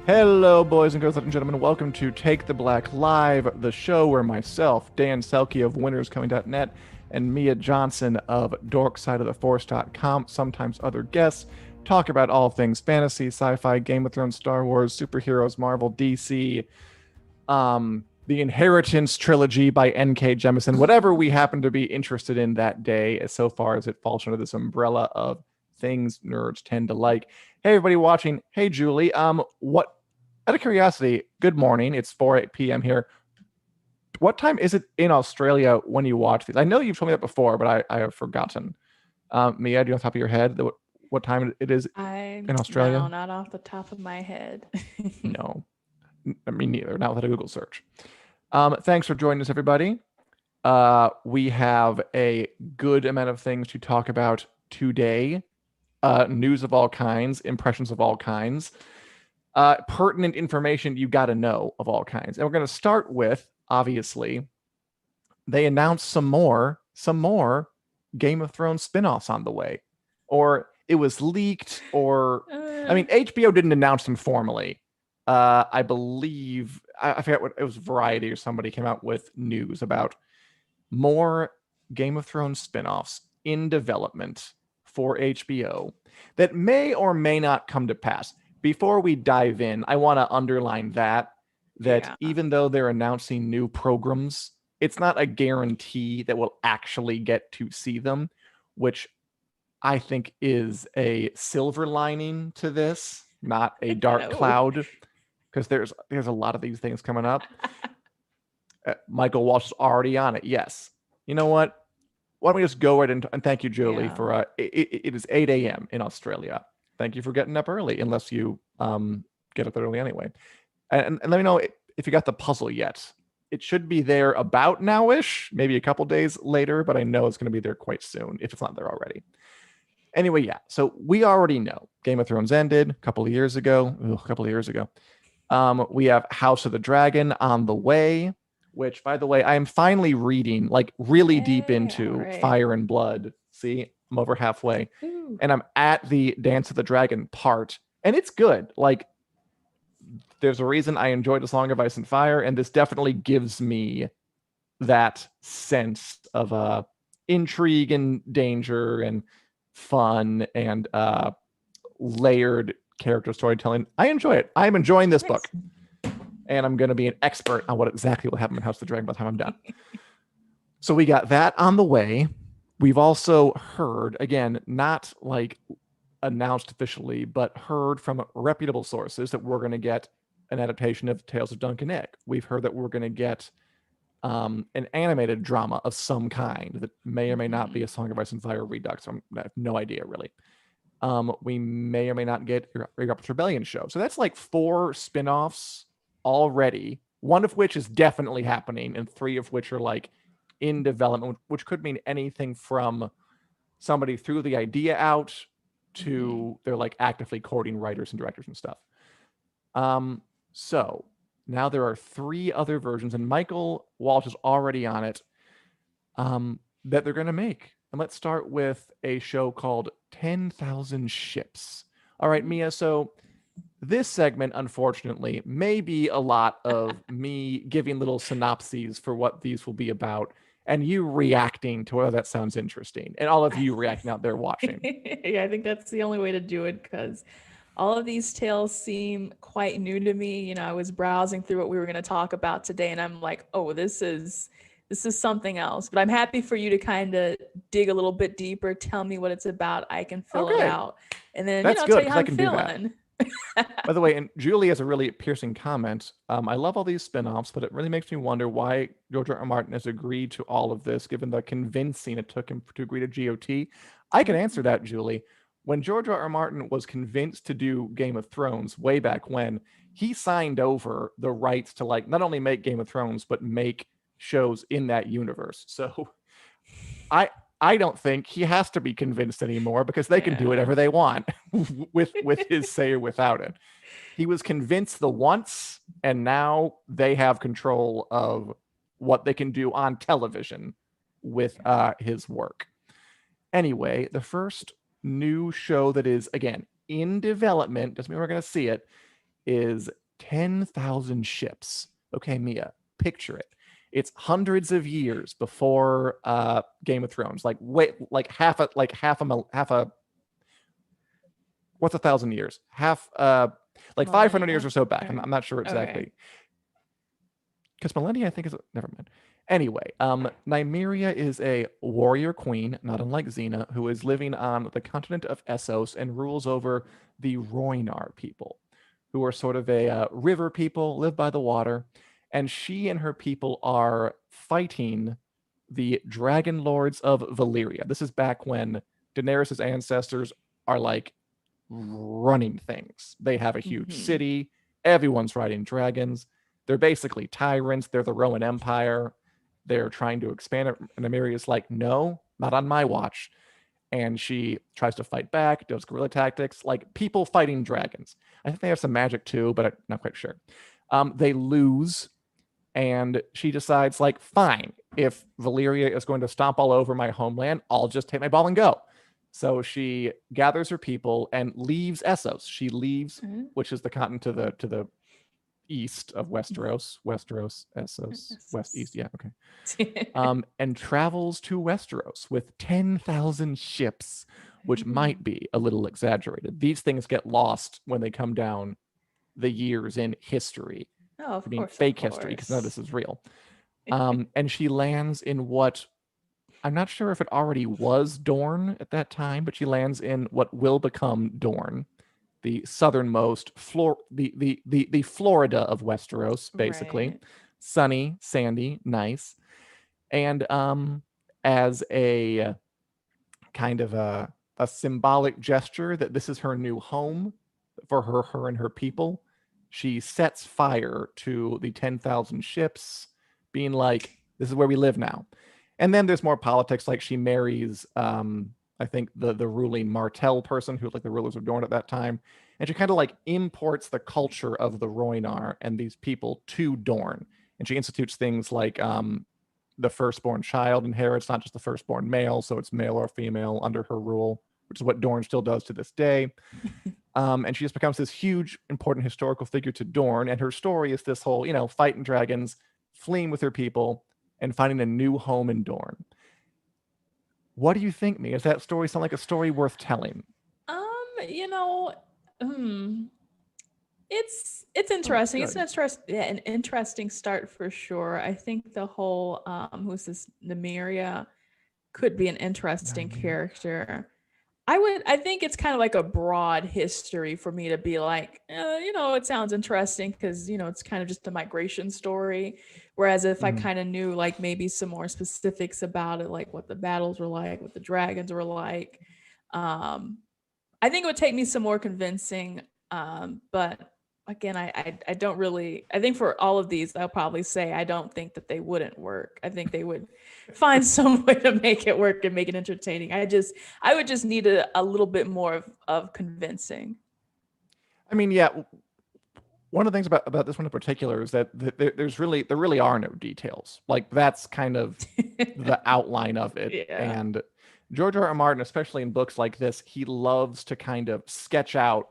Hello, boys and girls, ladies and gentlemen. Welcome to Take the Black Live, the show where myself, Dan Selke of winnerscoming.net, and Mia Johnson of dorksideoftheforce.com, sometimes other guests, talk about all things fantasy, sci-fi, Game of Thrones, Star Wars, superheroes, Marvel, DC, the Inheritance trilogy by N.K. Jemisin, whatever we happen to be interested in that day, as so far as it falls under this umbrella of things nerds tend to like. Hey, everybody watching. Hey, Julie. Out of curiosity, good morning. It's 4 p.m. here. What time is it in Australia when you watch these? I know you've told me that before, but I have forgotten. Mia, do you know off the top of your head what time it is in Australia? No, not off the top of my head. No, me neither. Not without a Google search. Thanks for joining us, everybody. We have a good amount of things to talk about today. News of all kinds, impressions of all kinds. Pertinent information you got to know of all kinds. And we're going to start with, obviously, they announced some more Game of Thrones spinoffs on the way. Or it was leaked, or I mean, HBO didn't announce them formally. I believe, I forget what it was, Variety or somebody came out with news about more Game of Thrones spinoffs in development for HBO that may or may not come to pass. Before we dive in, I want to underline that even though they're announcing new programs, it's not a guarantee that we'll actually get to see them, which I think is a silver lining to this, not a dark cloud, because there's a lot of these things coming up. Michael Walsh is already on it. Yes. You know what? Why don't we just go right into, and thank you, Julie, for it is 8 a.m. in Australia. Thank you for getting up early, unless you get up early anyway. And let me know if you got the puzzle yet. It should be there about now-ish, maybe a couple days later, but I know it's going to be there quite soon, if it's not there already. Anyway, yeah, so we already know Game of Thrones ended a couple of years ago. We have House of the Dragon on the way, which, by the way, I am finally reading, like, really deep into Fire and Blood. See, I'm over halfway. And I'm at the Dance of the Dragon part, and it's good. Like, there's a reason I enjoyed A Song of Ice and Fire, and this definitely gives me that sense of intrigue and danger and fun and layered character storytelling. I enjoy it. I'm enjoying this book, and I'm going to be an expert on what exactly will happen in House of the Dragon by the time I'm done. So we got that on the way. We've also heard, again, not like announced officially, but heard from reputable sources that we're going to get an adaptation of Tales of Dunk and Egg. We've heard that we're going to get an animated drama of some kind that may or may not be A Song of Ice and Fire redux. I have no idea, really. We may or may not get a Robert's Rebellion show. So that's like 4 spinoffs already, one of which is definitely happening, and 3 of which are like in development, which could mean anything from somebody threw the idea out to they're like actively courting writers and directors and stuff. So now there are 3 other versions, and Michael Walsh is already on it, that they're going to make. And let's start with a show called 10,000 Ships. All right, Mia, so this segment, unfortunately, may be a lot of me giving little synopses for what these will be about, and you reacting to whether that sounds interesting, and all of you reacting out there watching. Yeah, I think that's the only way to do it, because all of these tales seem quite new to me. You know, I was browsing through what we were going to talk about today, and I'm like, oh, this is something else. But I'm happy for you to kind of dig a little bit deeper, tell me what it's about. I can fill it out, and then that's tell you how I'm feeling. By the way, and Julie has a really piercing comment. I love all these spinoffs, but it really makes me wonder why George R.R. Martin has agreed to all of this, given the convincing it took him to agree to GOT. I can answer that, Julie. When George R.R. Martin was convinced to do Game of Thrones way back when, he signed over the rights to like not only make Game of Thrones, but make shows in that universe. So I don't think he has to be convinced anymore, because they can do whatever they want with his say or without it. He was convinced the once, and now they have control of what they can do on television with his work. Anyway, the first new show that is, again, in development, doesn't mean we're going to see it, is 10,000 ships. Okay, Mia, picture it. It's hundreds of years before Game of Thrones. Like wait, like half a what's 1,000 years? Half like 500 years Millennia. or so back. I'm Or- not sure Okay. exactly. Because millennia, I think, is never mind. Anyway, Nymeria is a warrior queen, not unlike Xena, who is living on the continent of Essos and rules over the Rhoynar people, who are sort of a river people, live by the water. And she and her people are fighting the dragon lords of Valyria. This is back when Daenerys' ancestors are like running things. They have a huge Mhm. city. Everyone's riding dragons. They're basically tyrants. They're the Roman Empire. They're trying to expand it. And Nymeria's like, no, not on my watch. And she tries to fight back, does guerrilla tactics, like people fighting dragons. I think they have some magic too, but I'm not quite sure. They lose, and she decides, like, fine, if Valyria is going to stomp all over my homeland, I'll just take my ball and go. So she gathers her people and leaves Essos. She leaves, Mhm. which is the continent to the east of Westeros. Westeros, Essos, west, east. Yeah, okay. And travels to Westeros with 10,000 ships, which might be a little exaggerated. These things get lost when they come down the years in history. Oh, I of mean, course, of fake history, because none of course. this is real. And she lands in what I'm not sure if it already was Dorne at that time, but she lands in what will become Dorne, the southernmost the Florida of Westeros, basically. Right. Sunny, sandy, nice. And as a kind of a symbolic gesture that this is her new home for her and her people, she sets fire to the 10,000 ships, being like, this is where we live now. And then there's more politics, like she marries I think the ruling Martell person, who was like the rulers of Dorne at that time. And she kind of like imports the culture of the Rhoynar and these people to Dorne. And she institutes things like the firstborn child inherits, not just the firstborn male, so it's male or female under her rule, which is what Dorne still does to this day. And she just becomes this huge, important historical figure to Dorne. And her story is this whole, fighting dragons, fleeing with her people, and finding a new home in Dorne. What do you think, me? Does that story sound like a story worth telling? You know, hmm, it's Oh, interesting. It's good. an interesting start for sure. I think the whole who's this Nymeria could be an interesting Nymeria. character. I think it's kind of like a broad history for me to be like, it sounds interesting because, it's kind of just a migration story. Whereas if I Mhm. kind of knew like maybe some more specifics about it, like what the battles were like, what the dragons were like, um, I think it would take me some more convincing. But again, I don't really, I think for all of these, I'll probably say I don't think that they wouldn't work. I think they would find some way to make it work and make it entertaining. I would just need a little bit more of convincing. I mean, yeah. One of the things about this one in particular is that there really are no details. Like that's kind of the outline of it. Yeah. And George R.R. Martin, especially in books like this, he loves to kind of sketch out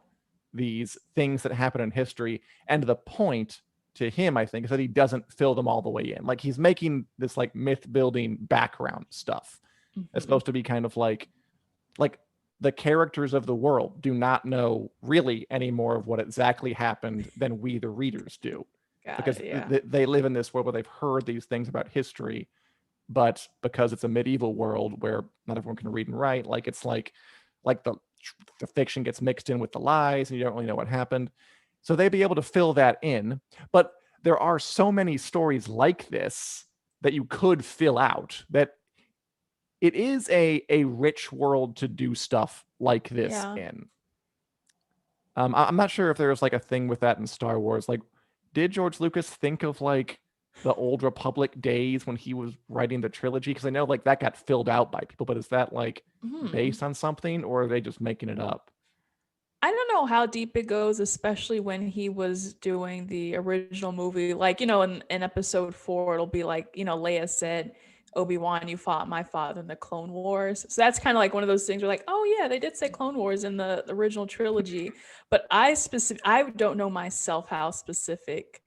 these things that happen in history. And the point to him, I think, is that he doesn't fill them all the way in. Like he's making this like myth building background stuff. It's Mhm. supposed to be kind of like the characters of the world do not know really any more of what exactly happened than we the readers do, Got because it. Yeah. they live in this world where they've heard these things about history, but because it's a medieval world where not everyone can read and write, like it's like the fiction gets mixed in with the lies and you don't really know what happened. So they'd be able to fill that in. But there are so many stories like this that you could fill out, that it is a rich world to do stuff like this Yeah. in. I'm not sure if there's like a thing with that in Star Wars. Like, did George Lucas think of like the old Republic days when he was writing the trilogy? Because I know like that got filled out by people, but is that like Hmm. based on something, or are they just making it up? I don't know how deep it goes, especially when he was doing the original movie. Like, in episode 4, it'll be like, Leia said, Obi-Wan, you fought my father in the Clone Wars. So that's kind of like one of those things where like, oh yeah, they did say Clone Wars in the original trilogy, but I don't know myself how specific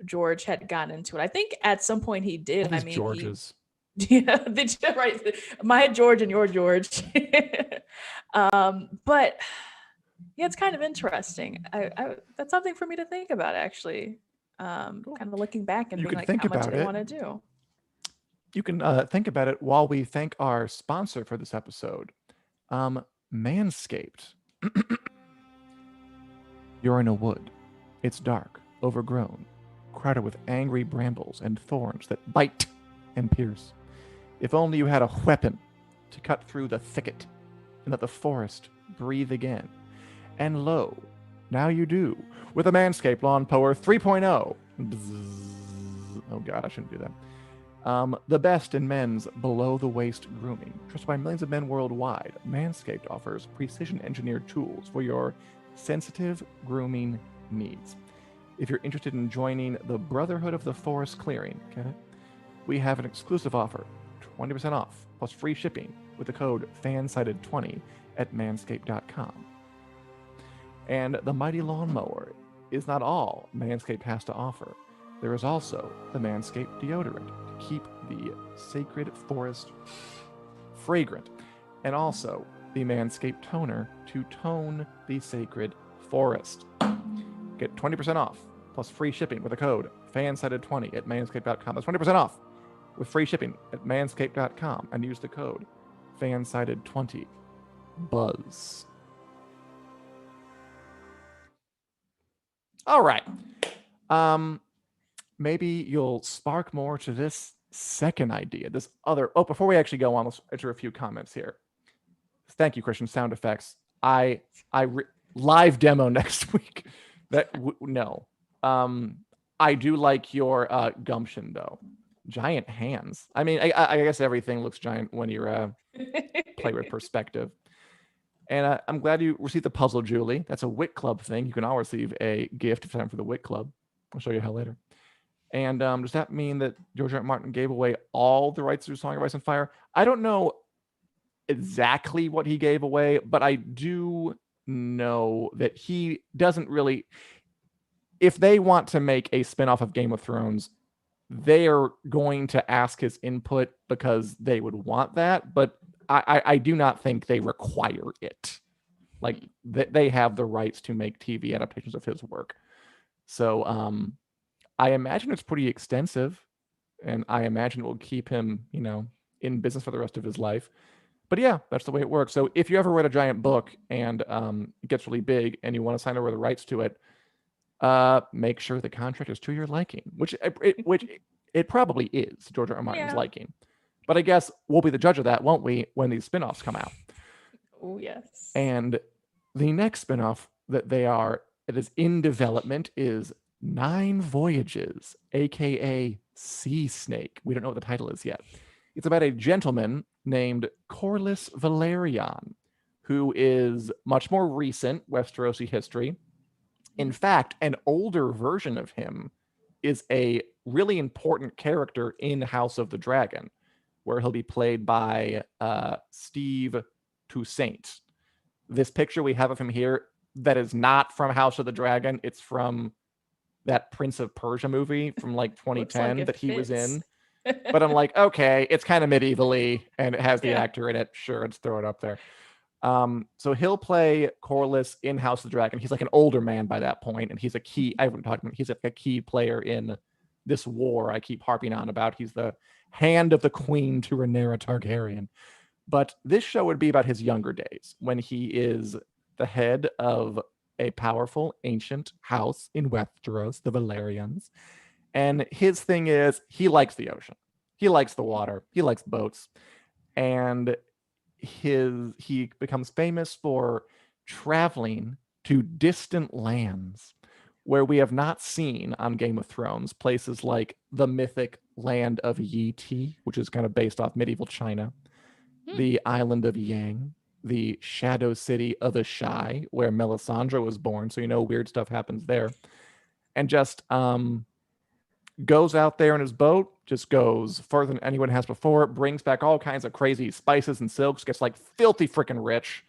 George had gotten into it. I think at some point he did. All these I mean, he Georges. yeah, right. My George and your George. But yeah, it's kind of interesting. That's something for me to think about actually. Cool. Kind of looking back and You being can like, think how much do about they it. want to do? You can think about it while we thank our sponsor for this episode, Manscaped. You're in a wood. It's dark, overgrown, crowded with angry brambles and thorns that bite and pierce. If only you had a weapon to cut through the thicket and let the forest breathe again. And lo, now you do, with a Manscaped Lawn Mower 3.0. Bzzz. Oh god, I shouldn't do that. The best in men's below-the-waist grooming. Trusted by millions of men worldwide, Manscaped offers precision-engineered tools for your sensitive grooming needs. If you're interested in joining the Brotherhood of the Forest Clearing, get it? We have an exclusive offer, 20% off, plus free shipping with the code FANSIDED20 at manscaped.com. And the mighty lawnmower is not all Manscaped has to offer. There is also the Manscaped deodorant to keep the sacred forest fragrant, and also the Manscaped toner to tone the sacred forest. Get 20% off plus free shipping with the code FANSIDED20 at manscaped.com. That's 20% off with free shipping at manscaped.com, and use the code FANSIDED20. Buzz. All right. Maybe you'll spark more to this second idea. This other. Oh, before we actually go on, let's enter a few comments here. Thank you, Christian. Sound effects. Live demo next week. No. I do like your gumption though. Giant hands. I mean, I guess everything looks giant when you play with perspective. And I'm glad you received the puzzle, Julie. That's a WiC Club thing. You can always receive a gift if it's time for the WiC Club. I'll show you how later. And does that mean that George R.R. Martin gave away all the rights to Song of Ice and Fire? I don't know exactly what he gave away, but I do know that he doesn't really. If they want to make a spinoff of Game of Thrones, they are going to ask his input because they would want that. But I do not think they require it. Like they have the rights to make TV adaptations of his work. So I imagine it's pretty extensive, and I imagine it will keep him, in business for the rest of his life. But yeah, that's the way it works. So if you ever read a giant book and it gets really big and you want to sign over the rights to it, make sure the contract is to your liking, which it probably is George R.R. Martin's liking. But I guess we'll be the judge of that, won't we, when these spinoffs come out? Oh yes. And the next spinoff that is in development is 9 Voyages, aka Sea Snake. We don't know what the title is yet. It's about a gentleman named Corlys Velaryon, who is much more recent Westerosi history. In fact, an older version of him is a really important character in House of the Dragon, where he'll be played by Steve Toussaint. This picture we have of him here, that is not from House of the Dragon. It's from that Prince of Persia movie from like 2010 that he was in. But I'm like, okay, it's kind of medievally and it has the actor in it. Sure, let's throw it up there. So he'll play Corlys in House of the Dragon. He's like an older man by that point, and he's a key. I haven't talked about. He's like a key player in this war I keep harping on about. He's the hand of the queen to Rhaenyra Targaryen. But this show would be about his younger days when he is the head of a powerful ancient house in Westeros, the Velaryons. And his thing is he likes the ocean. He likes the water. He likes boats. And he becomes famous for traveling to distant lands where we have not seen on Game of Thrones, places like the mythic land of Yi, which is kind of based off medieval China, the island of Yang, the shadow city of Ashai, where Melisandre was born, so weird stuff happens there. And just goes out there in his boat, just goes further than anyone has before, brings back all kinds of crazy spices and silks, gets like filthy freaking rich.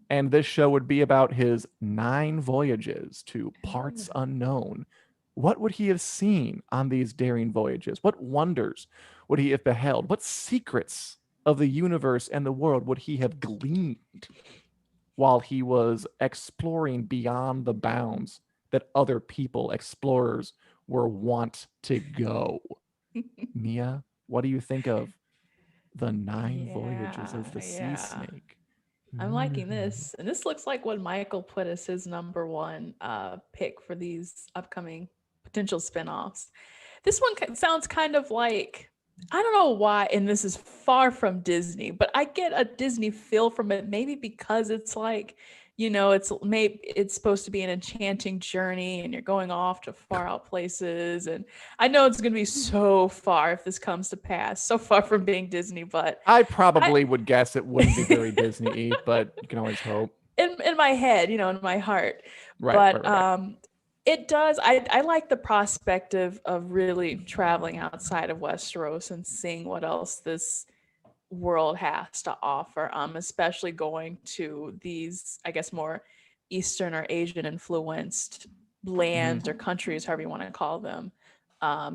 And this show would be about his 9 voyages to parts unknown. What would he have seen on these daring voyages? What wonders would he have beheld? What secrets of the universe and the world would he have gleaned while he was exploring beyond the bounds that other people, explorers, were wont to go? Mia, what do you think of the 9 voyages of the sea snake? I'm liking this. And this looks like what Michael put as his number 1 pick for these upcoming potential spinoffs. This one sounds kind of like, I don't know why, and this is far from Disney, but I get a Disney feel from it, maybe because it's like, it's supposed to be an enchanting journey and you're going off to far out places. And I know it's going to be so far if this comes to pass, so far from being Disney, but I probably would guess it wouldn't be very Disney-y, but you can always hope. In my head, in my heart. Right, but it does. I like the prospect of really traveling outside of Westeros and seeing what else this world has to offer, especially going to these, I guess, more Eastern or Asian influenced lands or countries, however you want to call them.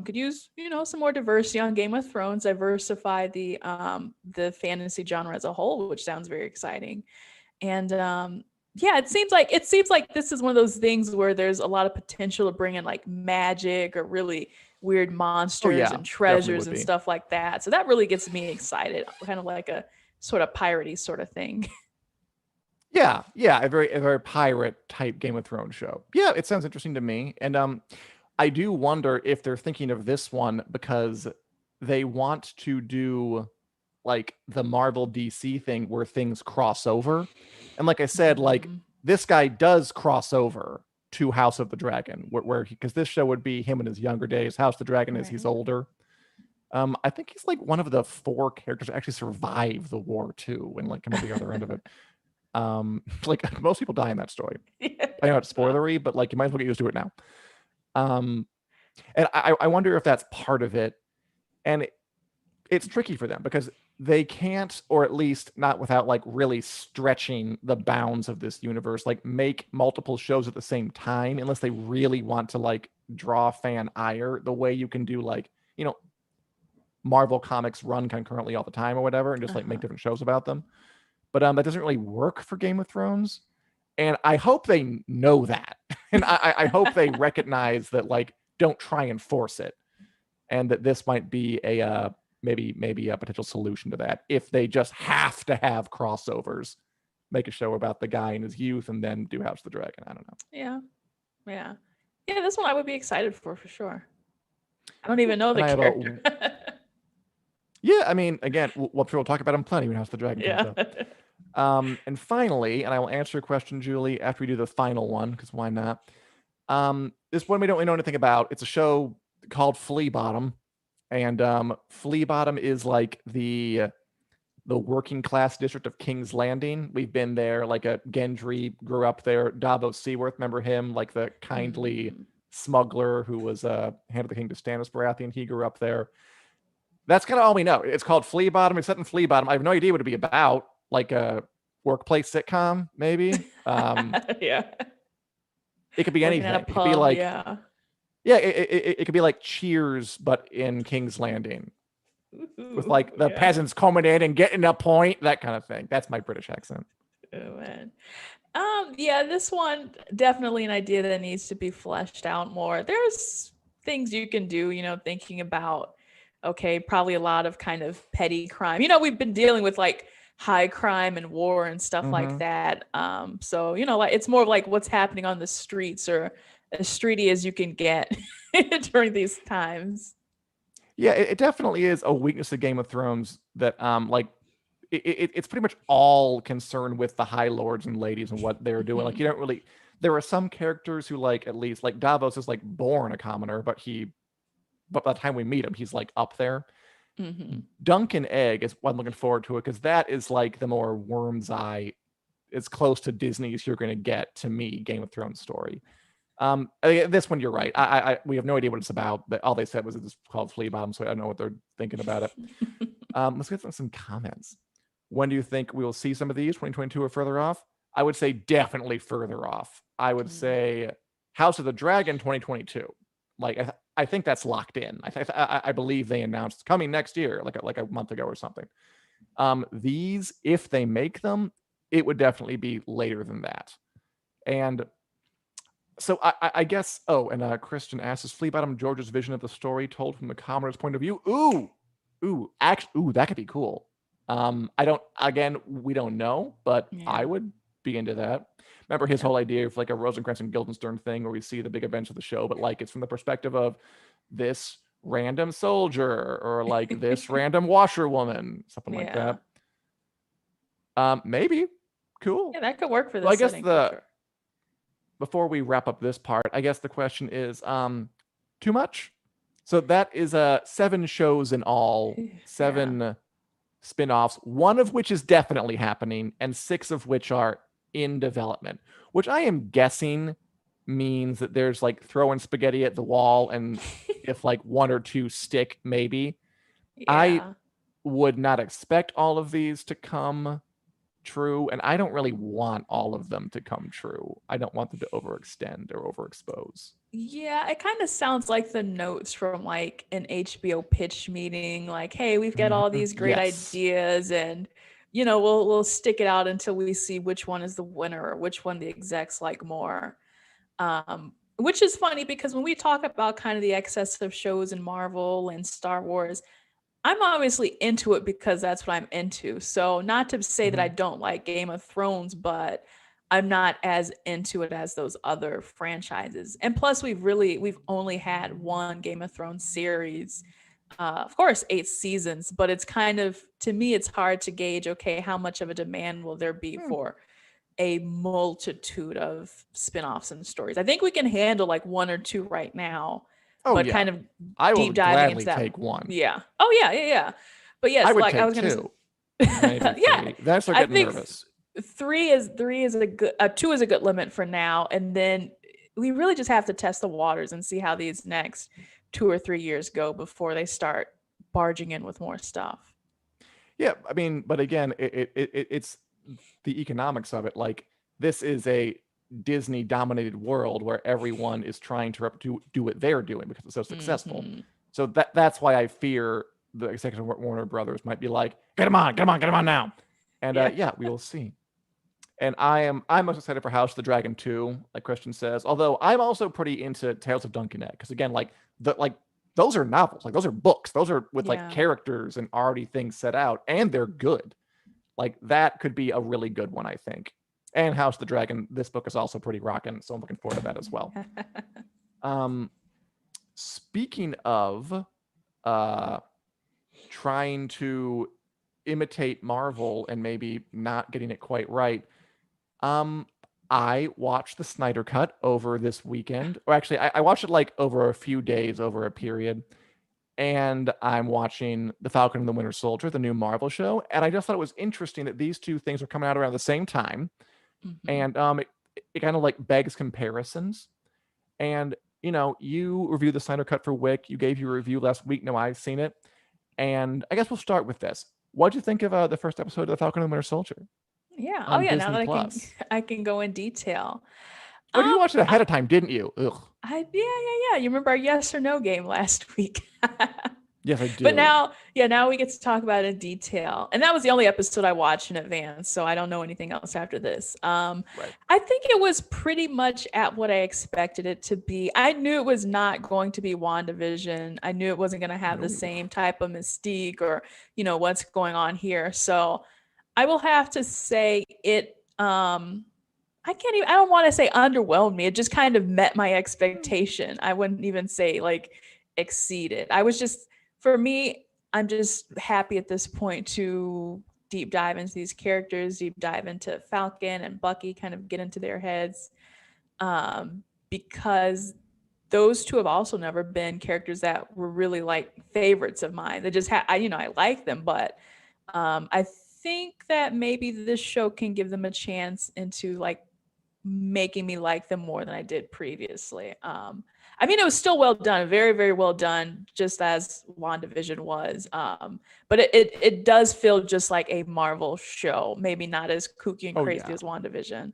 Could use, some more diversity on Game of Thrones, diversify the fantasy genre as a whole, which sounds very exciting. And it seems like this is one of those things where there's a lot of potential to bring in like magic or really weird monsters and treasures and stuff like that. So that really gets me excited, kind of like a sort of piratey sort of thing. Yeah, a very pirate type Game of Thrones show. Yeah, it sounds interesting to me. And I do wonder if they're thinking of this one because they want to do like the Marvel DC thing where things cross over. And like I said, like this guy does cross over to House of the Dragon, where because this show would be him in his younger days. House of the Dragon as he's older. I think he's like one of the 4 characters that actually survive the war too, and like come out the other end of it. Like most people die in that story. I know it's spoilery, but like you might as well get used to it now. And I wonder if that's part of it, and it's tricky for them because they can't, or at least not without like really stretching the bounds of this universe, like make multiple shows at the same time, unless they really want to like draw fan ire the way you can do like, Marvel comics run concurrently all the time or whatever, and just like make different shows about them. But that doesn't really work for Game of Thrones. And I hope they know that. And I hope they recognize that, like, don't try and force it. And that this might be a maybe a potential solution to that. If they just have to have crossovers, make a show about the guy in his youth and then do House of the Dragon. I don't know. Yeah. This one I would be excited for sure. I don't even know the character. Yeah, I mean, again, we'll talk about him plenty when House of the Dragon comes up. And finally, and I will answer your question, Julie, after we do the final one, because why not? This one we don't really know anything about. It's a show called Flea Bottom, and Flea Bottom is like the working class district of King's Landing. We've been there. Like a Gendry grew up there. Davos Seaworth, remember him? Like the kindly smuggler who was hand of the king to Stannis Baratheon. He grew up there. That's kind of all we know. It's called Flea Bottom. It's set in Flea Bottom. I have no idea what it'd be about. Like a workplace sitcom, maybe. Yeah. It could be anything. It could be like it could be like Cheers, but in King's Landing, with like the peasants coming in and getting a point, that kind of thing. That's my British accent. Oh man. This one definitely an idea that needs to be fleshed out more. There's things you can do, thinking about. Okay, probably a lot of kind of petty crime. We've been dealing with like high crime and war and stuff like that. So, like it's more like what's happening on the streets, or as streety as you can get during these times. Yeah, it definitely is a weakness of Game of Thrones that it's pretty much all concerned with the high lords and ladies and what they're doing. Like you don't really, there are some characters who like, at least like Davos is like born a commoner, but by the time we meet him, he's like up there. Dunk and Egg is what I'm looking forward to, it because that is like the more worm's eye, as close to Disney as you're going to get, to me, Game of Thrones story. This one, you're right. We have no idea what it's about. But all they said was it's called Flea Bomb, so I don't know what they're thinking about it. Let's get some comments. When do you think we will see some of these? 2022 or further off? I would say definitely further off. I would say House of the Dragon 2022. Like I think that's locked in. I believe they announced coming next year, like a month ago or something. These, if they make them, it would definitely be later than that. And so I guess. Oh, and Christian asks, "Is Flea Bottom George's vision of the story told from the commoner's point of view?" That could be cool. I don't. Again, we don't know, but I would be into that. Remember his whole idea of like a Rosencrantz and Guildenstern thing, where we see the big events of the show, but like it's from the perspective of this random soldier or like this random washerwoman, something like that. Maybe cool. Yeah, that could work for this. I guess before we wrap up this part, I guess the question is, too much? So that is 7 shows in all, 7 spin-offs, one of which is definitely happening, and 6 of which are in development, which I am guessing means that there's like throwing spaghetti at the wall, and if like 1 or 2 stick, maybe. I would not expect all of these to come true, and I don't really want all of them to come true. I don't want them to overextend or overexpose. Yeah, it kind of sounds like the notes from like an HBO pitch meeting, like, hey, we've got all these great ideas, and we'll stick it out until we see which one is the winner or which one the execs like more. Which is funny because when we talk about kind of the excess of shows in Marvel and Star Wars, I'm obviously into it because that's what I'm into. So not to say that I don't like Game of Thrones, but I'm not as into it as those other franchises. And plus we've only had one Game of Thrones series. Of course, 8 seasons, but it's kind of, to me, it's hard to gauge, okay, how much of a demand will there be for a multitude of spin-offs and stories. I think we can handle like 1 or 2 right now. But kind of deep diving into that. Take 1. Yeah. Oh yeah. But yes, I would take I was gonna 2. Yeah. That's what getting nervous. 3 is a good 2 is a good limit for now, and then we really just have to test the waters and see how these next 2 or 3 years go before they start barging in with more stuff. Yeah, I mean, but again, it's the economics of it. Like, this is a Disney dominated world where everyone is trying to do what they're doing because it's so successful. So that's why I fear the executive Warner Brothers might be like, get them on now. And we will see. And I'm most excited for House of the Dragon 2, like Christian says. Although I'm also pretty into Tales of Dunkinette, because again, those are novels, like those are books, those are with like characters and already things set out, and they're good. Like that could be a really good one, I think. And House of the Dragon, this book is also pretty rocking, so I'm looking forward to that as well. Speaking of trying to imitate Marvel and maybe not getting it quite right, I watched the Snyder Cut over this weekend. Or actually, I watched it like over a few days, over a period. And I'm watching The Falcon and the Winter Soldier, the new Marvel show. And I just thought it was interesting that these two things are coming out around the same time. And it kind of like begs comparisons. And you reviewed the Snyder Cut for WiC. You gave your review last week. Now I've seen it, and I guess we'll start with this. What did you think of the first episode of The Falcon and the Winter Soldier? Yeah. Oh yeah. Disney now that I can go in detail. Oh, you watched it ahead of time, didn't you? Ugh. Yeah. You remember our yes or no game last week? Yes, I do. But now we get to talk about it in detail. And that was the only episode I watched in advance, so I don't know anything else after this. Right. I think it was pretty much at what I expected it to be. I knew it was not going to be WandaVision. I knew it wasn't going to have the same type of mystique or, what's going on here. So I will have to say it, I don't want to say underwhelmed me. It just kind of met my expectation. I wouldn't even say like exceeded. For me, I'm just happy at this point to deep dive into these characters, deep dive into Falcon and Bucky, kind of get into their heads, because those two have also never been characters that were really like favorites of mine. They just I like them, but I think that maybe this show can give them a chance into like making me like them more than I did previously. I mean, it was still well done, very, very well done, just as WandaVision was. But it does feel just like a Marvel show, maybe not as kooky and crazy as WandaVision.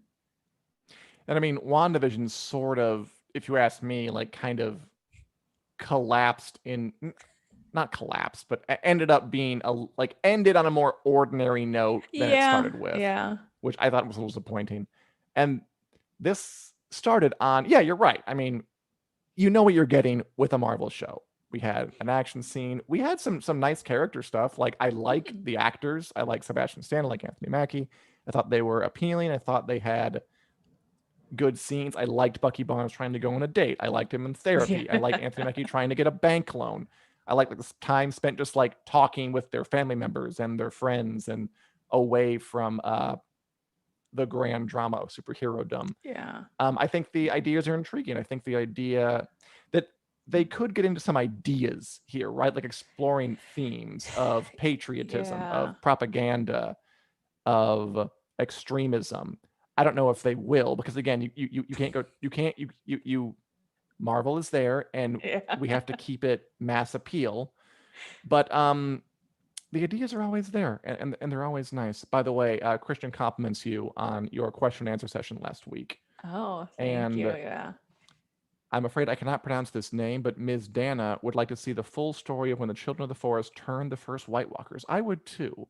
And I mean, WandaVision sort of, if you ask me, like kind of collapsed in, not collapsed, but ended up being ended on a more ordinary note than it started with. Yeah. Which I thought was a little disappointing. And this started on, yeah, you're right. I mean, you know what you're getting with a Marvel show. We had an action scene. We had some nice character stuff. Like, I like the actors. I like Sebastian Stan. I like Anthony Mackie. I thought they were appealing. I thought they had good scenes. I liked Bucky Barnes trying to go on a date. I liked him in therapy. Yeah. I like Anthony Mackie trying to get a bank loan. I like this time spent just like talking with their family members and their friends and away from the grand drama of superhero-dom. Yeah. I think the ideas are intriguing. I think the idea that they could get into some ideas here, right? Like exploring themes of patriotism, of propaganda, of extremism. I don't know if they will, because again, you can't go, you Marvel is there, and we have to keep it mass appeal. But the ideas are always there, and they're always nice. By the way, Christian compliments you on your question and answer session last week. Oh, thank you. Yeah. I'm afraid I cannot pronounce this name, but Ms. Dana would like to see the full story of when the Children of the Forest turned the first White Walkers. I would too.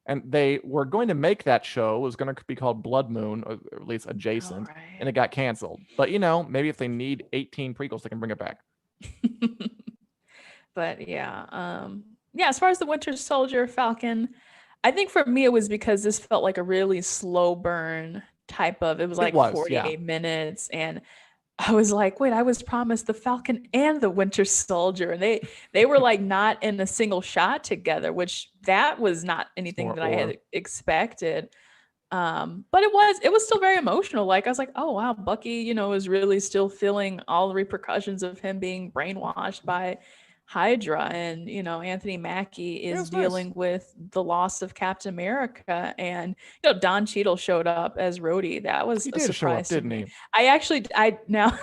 And they were going to make that show. It was going to be called Blood Moon, or at least adjacent, and it got canceled. But, you know, maybe if they need 18 prequels, they can bring it back. But yeah, as far as the Winter Soldier Falcon, I think for me it was because this felt like a really slow burn type of, it was like 48 minutes, and I was like, wait, I was promised the Falcon and the Winter Soldier, and they were like not in a single shot together, which that was not anything that I had expected. But it was still very emotional. Like, I was like, oh wow, Bucky, you know, is really still feeling all the repercussions of him being brainwashed by Hydra, and you know, Anthony Mackie is dealing with the loss of Captain America, and you know, Don Cheadle showed up as Rhodey. That was a surprise to me. I now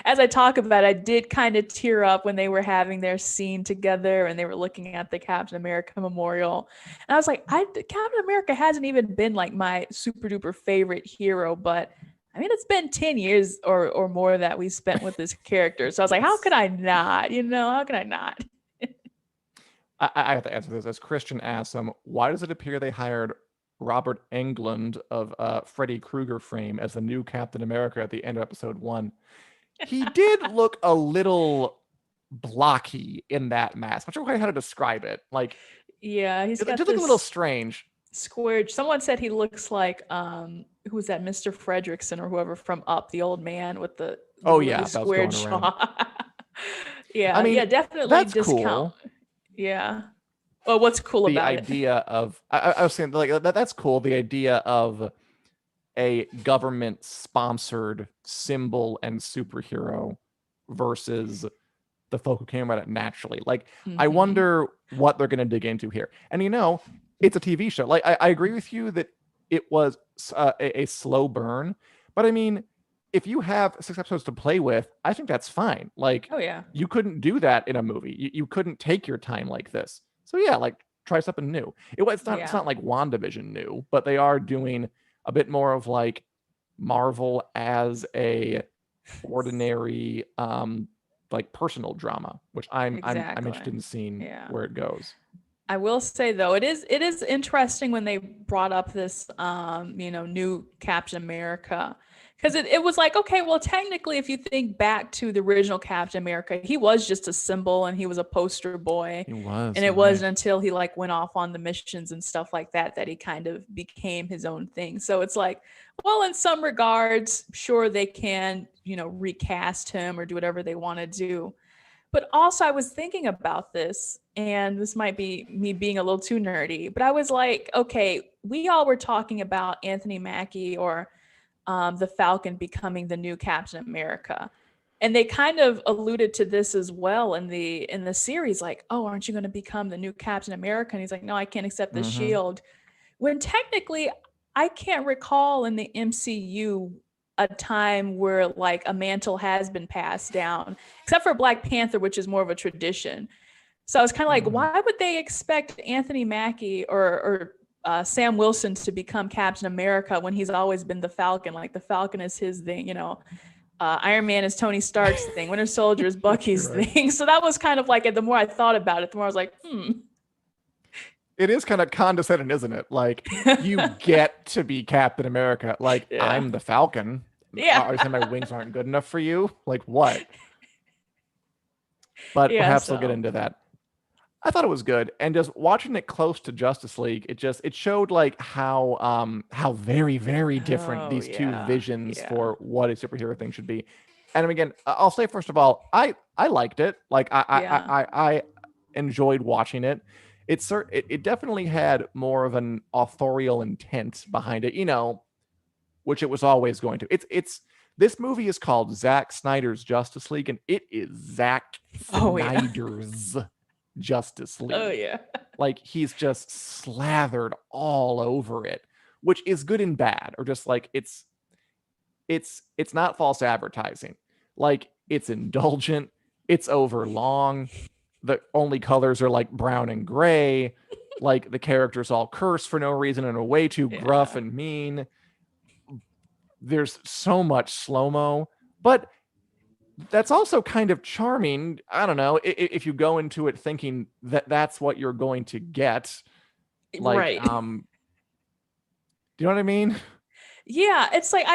as I talk about it, I did kind of tear up when they were having their scene together and they were looking at the Captain America memorial, and I was like, Captain America hasn't even been like my super duper favorite hero, but I mean, it's been 10 years or more that we spent with this character. So I was like, how could I not? You know, how could I not? I have to answer this. As Christian asks him, why does it appear they hired Robert Englund of Freddy Krueger fame as the new Captain America at the end of episode 1? He did look a little blocky in that mask. I'm not sure quite how to describe it. Like, yeah, he's got just look a little strange. Squared. Someone said he looks like who was that, Mr. Fredrickson or whoever from Up, the old man with the really squared jaw. Yeah, I mean, yeah, definitely that's discount. Cool. Yeah. Well, what's cool about it? The idea of I was saying like that's cool. The idea of a government sponsored symbol and superhero versus the folk who came about it naturally. Like, I wonder what they're going to dig into here. And you know, it's a TV show. Like, I agree with you that it was a slow burn, but I mean, if you have 6 episodes to play with, I think that's fine. Like, oh yeah, you couldn't do that in a movie. You couldn't take your time like this. So yeah, like, try something new. It's not like WandaVision new, but they are doing a bit more of like Marvel as a ordinary like personal drama, which I'm interested in seeing where it goes. I will say though, it is interesting when they brought up this you know, new Captain America, because it was like, okay, well, technically, if you think back to the original Captain America, he was just a symbol and he was a poster boy. He was, and it wasn't until he like went off on the missions and stuff like that that he kind of became his own thing. So it's like, well, in some regards, sure, they can, you know, recast him or do whatever they want to do. But also, I was thinking about this, and this might be me being a little too nerdy, but I was like, okay, we all were talking about Anthony Mackie or the Falcon becoming the new Captain America. And they kind of alluded to this as well in the series, like, oh, aren't you going to become the new Captain America? And he's like, no, I can't accept the shield. When technically, I can't recall in the MCU a time where like a mantle has been passed down, except for Black Panther, which is more of a tradition. So I was kind of like, why would they expect Anthony Mackie or Sam Wilson to become Captain America when he's always been the Falcon? Like the Falcon is his thing, you know. Iron Man is Tony Stark's thing. Winter Soldier is Bucky's thing. So that was kind of like, the more I thought about it, the more I was like, It is kind of condescending, isn't it? Like, you get to be Captain America. Like, I'm the Falcon. Yeah. Are you saying my wings aren't good enough for you? Like, what? But perhaps we'll get into that. I thought it was good, and just watching it close to Justice League, it showed like how very, very different these two visions for what a superhero thing should be. And again, I'll say first of all, I liked it. Like I enjoyed watching it. It definitely had more of an authorial intent behind it, you know, which it was always going to. It's this movie is called Zack Snyder's Justice League, and it is Zack Snyder's Justice League. Oh yeah. Like he's just slathered all over it, which is good and bad, or just like it's not false advertising. Like it's indulgent, it's over long. The only colors are like brown and gray. Like the characters all curse for no reason and are way too gruff and mean. There's so much slow-mo, but that's also kind of charming. I don't know, if you go into it thinking that that's what you're going to get. Like, do you know what I mean? Yeah, it's like,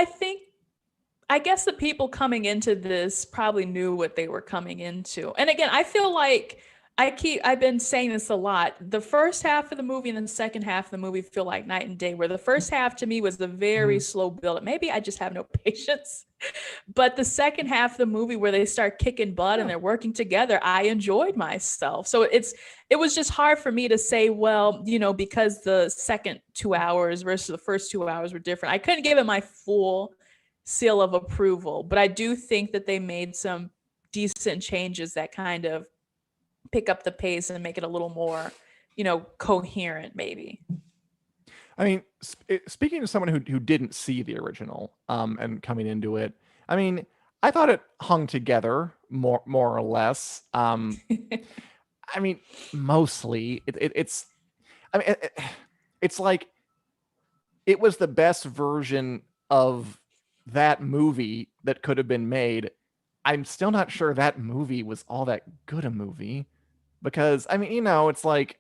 I guess the people coming into this probably knew what they were coming into. And again, I feel like I've been saying this a lot. The first half of the movie and then the second half of the movie feel like night and day, where the first half to me was the very slow build. Maybe I just have no patience. But the second half of the movie where they start kicking butt and they're working together, I enjoyed myself. So it was just hard for me to say, well, you know, because the second 2 hours versus the first 2 hours were different. I couldn't give it my full seal of approval, but I do think that they made some decent changes that kind of pick up the pace and make it a little more, you know, coherent maybe. I mean, speaking to someone who didn't see the original and coming into it, I mean, I thought it hung together more or less. I mean, mostly it's like it was the best version of that movie that could have been made. I'm still not sure that movie was all that good a movie, because I mean, you know, it's like,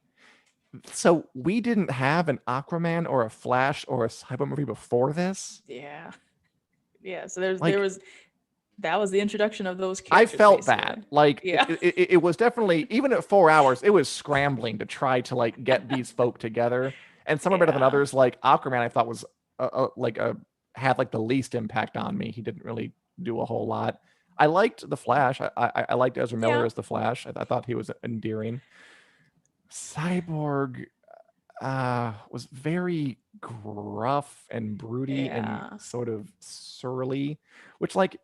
so we didn't have an Aquaman or a Flash or a Cyber movie before this. Yeah. So that was the introduction of those characters. I felt that, like, it was definitely, even at 4 hours, it was scrambling to try to like get these folk together. And some are better than others. Like Aquaman, I thought was had like the least impact on me. He didn't really do a whole lot. I liked the Flash. I liked Ezra Miller as the Flash. I thought he was endearing. Cyborg was very gruff and broody and sort of surly, which, like,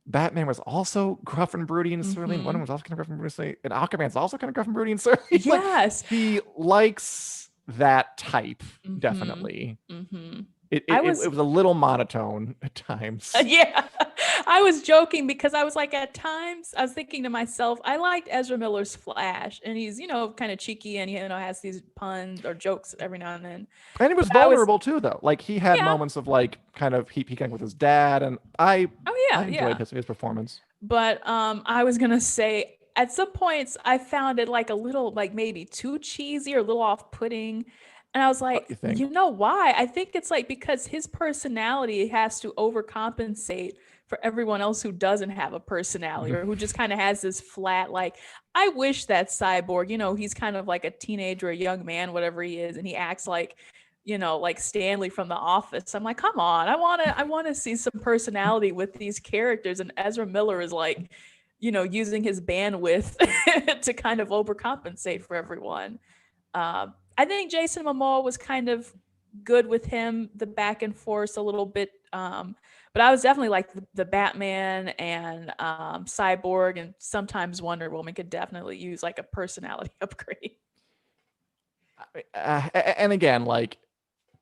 Batman was also gruff and broody and surly, and Wonder Woman was also kind of gruff and broody, and Aquaman's also kind of gruff and broody and surly. Yes. Like, he likes that type, definitely. It was a little monotone at times. Yeah. I was joking because I was like, at times I was thinking to myself, I liked Ezra Miller's Flash, and he's, you know, kind of cheeky and, you know, has these puns or jokes every now and then. And he was vulnerable too, though. Like he had moments of like kind of he connected with his dad, and I enjoyed his performance. But I was gonna say, at some points I found it like a little, like maybe too cheesy or a little off-putting. And I was like, you know why? I think it's like because his personality has to overcompensate for everyone else who doesn't have a personality or who just kind of has this flat, like, I wish that Cyborg, you know, he's kind of like a teenager, a young man, whatever he is, and he acts like, you know, like Stanley from The Office. I'm like, come on, I want to see some personality with these characters. And Ezra Miller is like, you know, using his bandwidth to kind of overcompensate for everyone. I think Jason Momoa was kind of good with him, the back and forth a little bit. But I was definitely like the Batman and Cyborg, and sometimes Wonder Woman could definitely use like a personality upgrade. And again, like,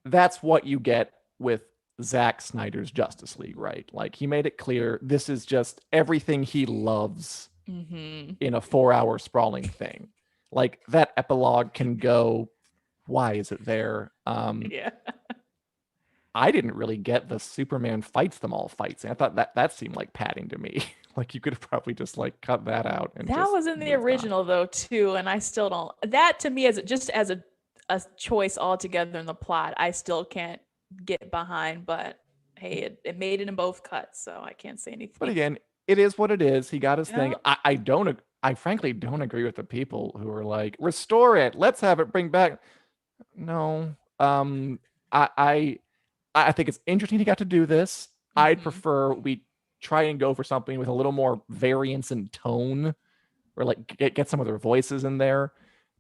that's what you get with Zack Snyder's Justice League, right? Like he made it clear this is just everything he loves in a 4-hour sprawling thing. Like that epilogue can go, why is it there? Yeah. I didn't really get the Superman fights them all fights. I thought that seemed like padding to me. Like you could have probably just like cut that out and That just was in the moved on. original though too, and I still don't. That to me as just as a choice altogether in the plot, I still can't get behind. But hey, it made it in both cuts, so I can't say anything. But again, it is what it is. He got his thing. Yeah. I frankly don't agree with the people who are like, restore it. Let's have it bring back. No. I think it's interesting he got to do this. I'd prefer we try and go for something with a little more variance in tone, or like get some of their voices in there.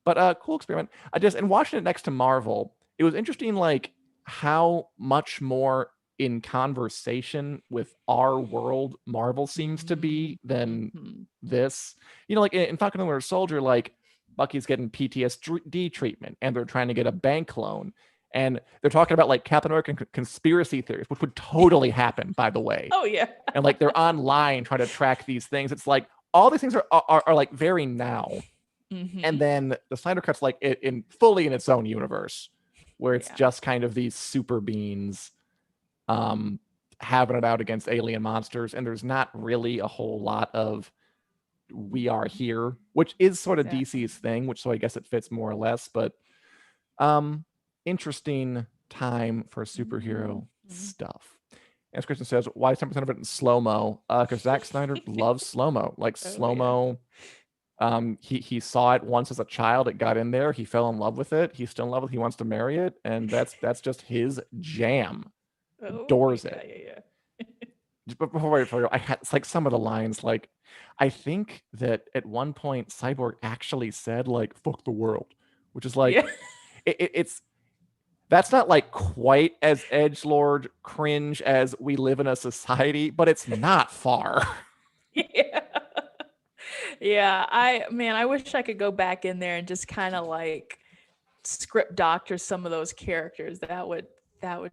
But cool experiment. And watching it next to Marvel, it was interesting like how much more in conversation with our world Marvel seems to be than this. You know, like in Falcon and Winter Soldier, like Bucky's getting PTSD treatment and they're trying to get a bank loan. And they're talking about like Captain America conspiracy theories, which would totally happen, by the way. Oh yeah. And like they're online trying to track these things. It's like all these things are like very now. And then the Snyder Cut's like in fully in its own universe, where it's just kind of these super beings having it out against alien monsters, and there's not really a whole lot of we are here, which is sort of DC's thing, which so I guess it fits more or less. But interesting time for superhero stuff. As Kristen says, why is 10% of it in slow-mo? Because Zack Snyder loves slow-mo. Like slow-mo. He saw it once as a child. It got in there. He fell in love with it. He's still in love with it. He wants to marry it. And that's just his jam. Adores it. But before I go, it's like some of the lines, like, I think that at one point Cyborg actually said, like, fuck the world. Which is like, it's that's not like quite as edgelord cringe as we live in a society, but it's not far. Yeah, I wish I could go back in there and just kind of like script doctor some of those characters. That would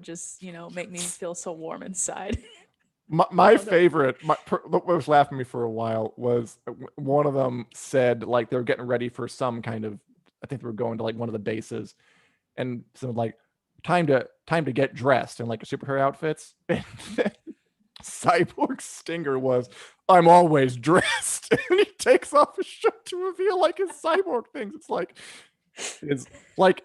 just, make me feel so warm inside. My favorite, what was laughing at me for a while was one of them said like they were getting ready for some kind of, I think they were going to like one of the bases, and so like time to get dressed in like superhero outfits. And Cyborg stinger was, I'm always dressed, and he takes off his shirt to reveal like his cyborg things. It's like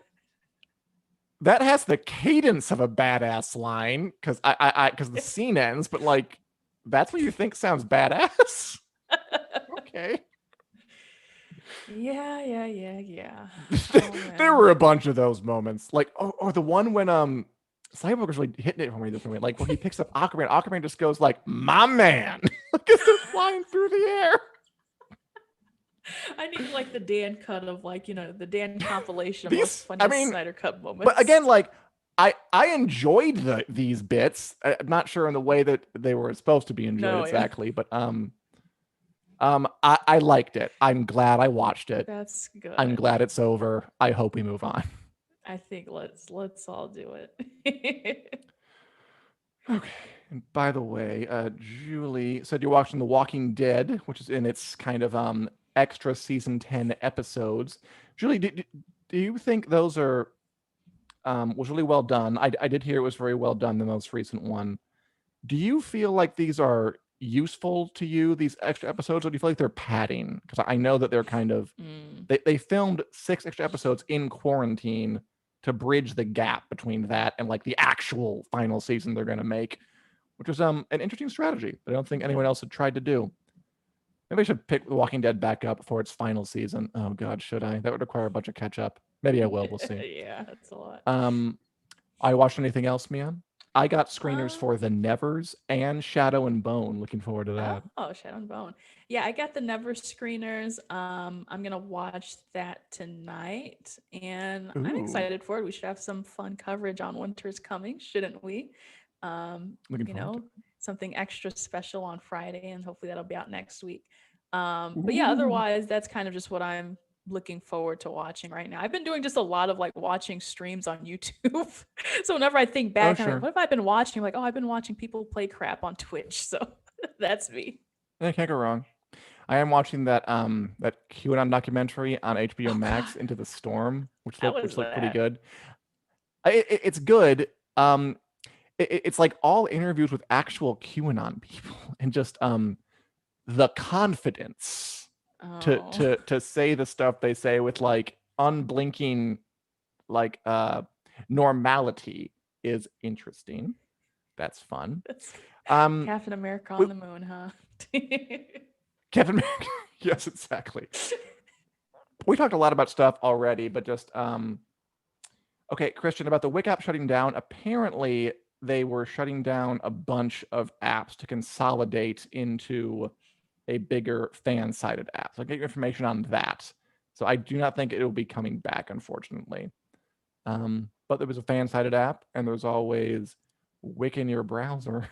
that has the cadence of a badass line because because the scene ends, but like that's what you think sounds badass. Okay. Yeah. There were a bunch of those moments, like or the one when Cyborg was really hitting it for me this way, like where he picks up Aquaman. Aquaman just goes like, "My man," like it's just flying through the air. I need like the Dan cut of like the Dan compilation of most funny Snyder Cut moments. But again, like I enjoyed these bits. I'm not sure in the way that they were supposed to be enjoyed exactly, but I liked it. I'm glad I watched it. That's good. I'm glad it's over. I hope we move on. I think let's all do it. Okay. And by the way, Julie said you're watching The Walking Dead, which is in its kind of extra season 10 episodes. Julie, do you think those are was really well done? I did hear it was very well done, the most recent one. Do you feel like these are useful to you, these extra episodes, or do you feel like they're padding? Because I know that they're kind of they filmed 6 extra episodes in quarantine to bridge the gap between that and like the actual final season they're going to make, which was an interesting strategy that I don't think anyone else had tried to do. Maybe I should pick The Walking Dead back up for its final season. Oh God, should I? That would require a bunch of catch up. Maybe I will. We'll see. Yeah, that's a lot. I watched anything else, Mia? I got screeners for The Nevers and Shadow and Bone. Looking forward to that. Oh, Shadow and Bone. Yeah, I got the Never screeners. I'm gonna watch that tonight, and I'm excited for it. We should have some fun coverage on Winter's Coming, shouldn't we? Something extra special on Friday, and hopefully that'll be out next week. But yeah, otherwise that's kind of just what I'm looking forward to watching right now. I've been doing just a lot of like watching streams on YouTube. So whenever I think Oh, back, I'm like, sure. what have I been watching? I'm like, oh, I've been watching people play crap on Twitch. So that's me. Yeah, can't go wrong. I am watching that QAnon documentary on HBO Oh Max, God, Into the Storm, which how was looked pretty that? good. It's good. It's like all interviews with actual QAnon people, and just the confidence Oh, to say the stuff they say with like unblinking like normality is interesting. That's fun. that's Um, Captain America we, on the moon, huh? Captain America. Yes, exactly. We talked a lot about stuff already, but just okay, Christian, about the WiC app shutting down. Apparently, they were shutting down a bunch of apps to consolidate into a bigger fan-sided app. So I get your information on that. So I do not think it will be coming back, unfortunately. But there was a fan-sided app, and there's always WiC in your browser.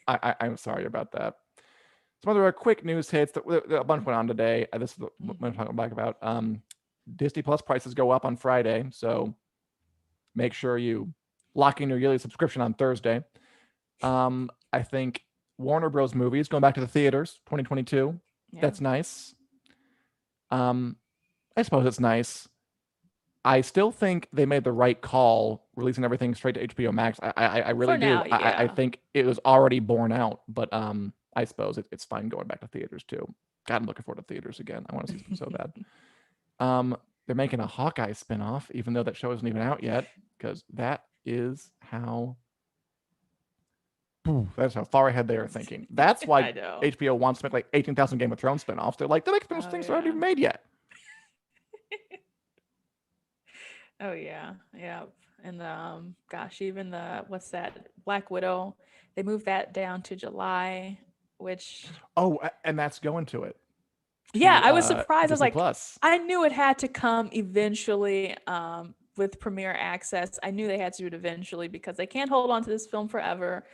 I'm sorry about that. Some other quick news hits that a bunch went on today. This is what I'm talking back about. Disney Plus prices go up on Friday, so make sure you lock in your yearly subscription on Thursday. I think Warner Bros. Movies going back to the theaters, 2022. Yeah. That's nice. I suppose it's nice. I still think they made the right call releasing everything straight to HBO Max. I really For do. now, I yeah. think it was already borne out, but I suppose it's fine going back to theaters too. God, I'm looking forward to theaters again. I want to see them so bad. They're making a Hawkeye spinoff, even though that show isn't even out yet, because that's how far ahead they are thinking. That's I why know. HBO wants to make like 18,000 Game of Thrones spinoffs. They're like, they're making those things that aren't even made yet. Oh yeah, yeah. And gosh, even the what's that? Black Widow, they moved that down to July, which Oh, and that's going to it. yeah, I was surprised. I was Disney like, Plus. I knew it had to come eventually with Premiere Access. I knew they had to do it eventually because they can't hold on to this film forever.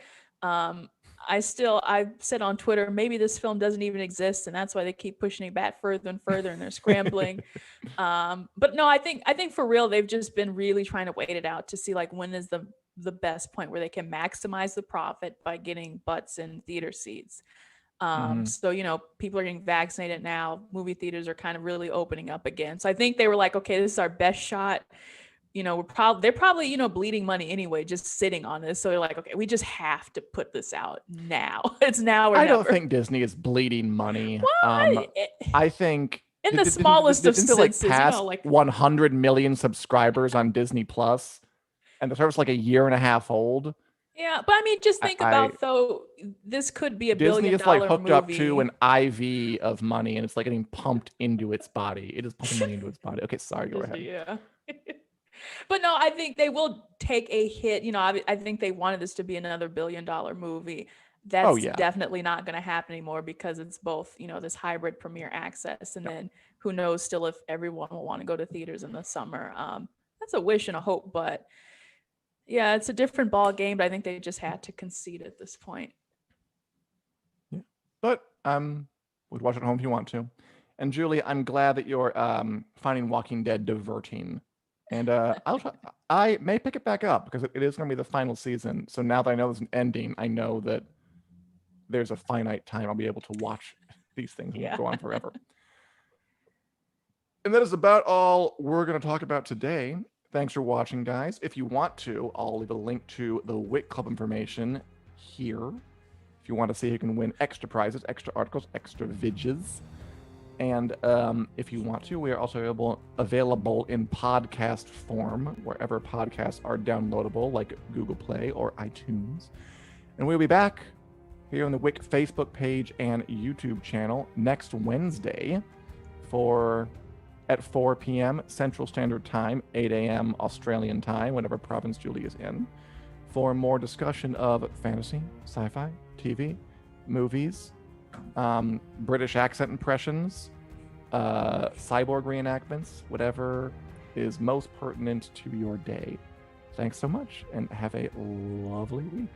I said on Twitter, maybe this film doesn't even exist, and that's why they keep pushing it back further and further, and they're scrambling. But no, I think for real, they've just been really trying to wait it out to see like when is the best point where they can maximize the profit by getting butts in theater seats. So people are getting vaccinated now. Movie theaters are kind of really opening up again. So I think they were like, okay, this is our best shot. They're probably bleeding money anyway, just sitting on this. So they're like, okay, we just have to put this out now. It's now or I never. don't think Disney is bleeding money. Well, I think in the smallest of didn't senses, pass like 100 million subscribers on Disney Plus, and the service like a year and a half old. yeah, but I mean, just think about though, this could be a Disney billion is like dollar hooked movie. up to an IV of money, and it's like getting pumped into its body. It is pumping money into its body. Okay, sorry, go ahead. Yeah. But no, I think they will take a hit. I think they wanted this to be another $1 billion movie. That's definitely not going to happen anymore because it's both, this hybrid Premiere Access, and then who knows still if everyone will want to go to theaters in the summer. That's a wish and a hope, but yeah, it's a different ball game. But I think they just had to concede at this point. Yeah, but would watch at home if you want to. And Julie, I'm glad that you're finding Walking Dead diverting. And I may pick it back up because it is going to be the final season. So now that I know there's an ending, I know that there's a finite time I'll be able to watch these things and go on forever. And that is about all we're going to talk about today. Thanks for watching, guys. If you want to, I'll leave a link to the WiC Club information here. If you want to see who can win extra prizes, extra articles, extra vidges. And if you want to, we are also available in podcast form, wherever podcasts are downloadable, like Google Play or iTunes. And we'll be back here on the WiC Facebook page and YouTube channel next Wednesday at 4 p.m. Central Standard Time, 8 a.m. Australian Time, whatever province Julie is in, for more discussion of fantasy, sci-fi, TV, movies, British accent impressions, cyborg reenactments, whatever is most pertinent to your day. Thanks so much, and have a lovely week.